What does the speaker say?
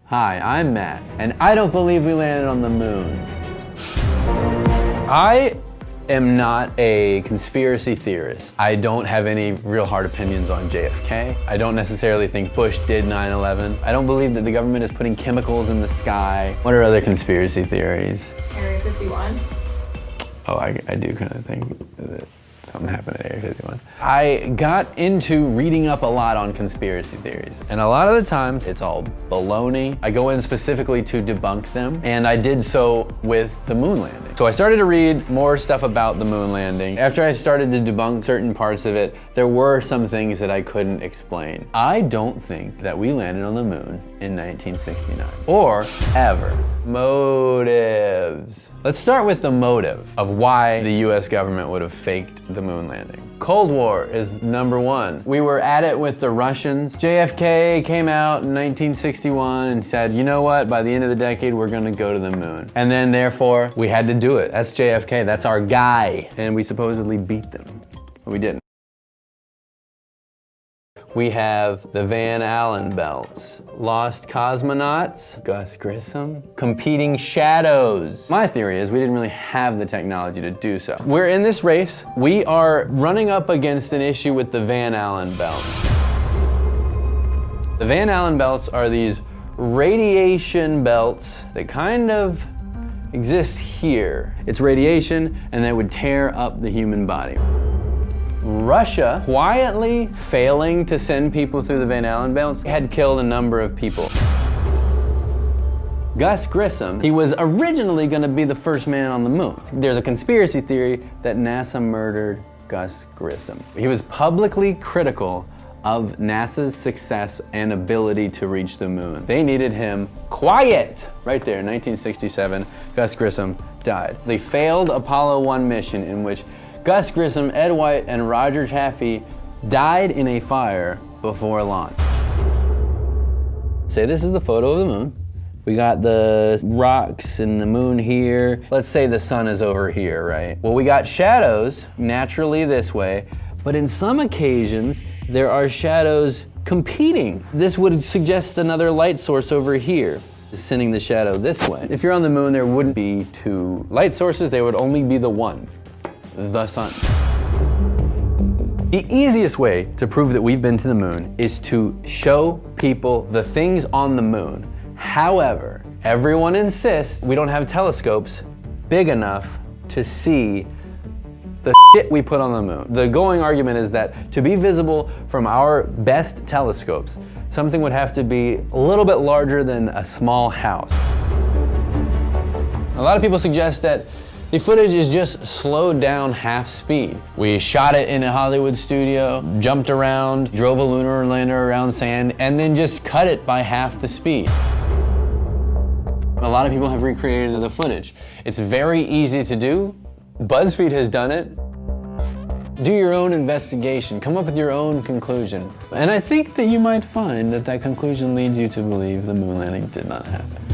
Hi, I'm Matt, and I don't believe we landed on the moon. I am not a conspiracy theorist. I don't have any real hard opinions on JFK. I don't necessarily think Bush did 9/11. I don't believe that the government is putting chemicals in the sky. What are other conspiracy theories? Area 51. Oh, I do kind of think that something happened at Area 51. I got into reading up a lot on conspiracy theories, and a lot of the times it's all baloney. I go in specifically to debunk them, and I did so with the moon landing. So I started to read more stuff about the moon landing. After I started to debunk certain parts of it, there were some things that I couldn't explain. I don't think that we landed on the moon in 1969, or ever. Motives. Let's start with the motive of why the US government would have faked the moon landing. Cold War is number one. We were at it with the Russians. JFK came out in 1961 and said, you know what, by the end of the decade, we're gonna go to the moon. And then therefore, we had to do it. That's JFK, that's our guy. And we supposedly beat them, but we didn't. We have the Van Allen belts, lost cosmonauts, Gus Grissom, competing shadows. My theory is we didn't really have the technology to do so. We're in this race. We are running up against an issue with the Van Allen belts. The Van Allen belts are these radiation belts that kind of exist here. It's radiation, and that would tear up the human body. Russia, quietly failing to send people through the Van Allen belts, had killed a number of people. Gus Grissom, he was originally gonna be the first man on the moon. There's a conspiracy theory that NASA murdered Gus Grissom. He was publicly critical of NASA's success and ability to reach the moon. They needed him quiet. Right there, 1967, Gus Grissom died. The failed Apollo 1 mission in which Gus Grissom, Ed White, and Roger Chaffee died in a fire before launch. Say this is the photo of the moon. We got the rocks and the moon here. Let's say the sun is over here, right? Well, we got shadows naturally this way, but in some occasions, there are shadows competing. This would suggest another light source over here, sending the shadow this way. If you're on the moon, there wouldn't be two light sources, there would only be the one. The sun. The easiest way to prove that we've been to the moon is to show people the things on the moon. However, everyone insists we don't have telescopes big enough to see the shit we put on the moon. The going argument is that to be visible from our best telescopes, something would have to be a little bit larger than a small house. A lot of people suggest that the footage is just slowed down half speed. We shot it in a Hollywood studio, jumped around, drove a lunar lander around sand, and then just cut it by half the speed. A lot of people have recreated the footage. It's very easy to do. BuzzFeed has done it. Do your own investigation, come up with your own conclusion. And I think that you might find that that conclusion leads you to believe the moon landing did not happen.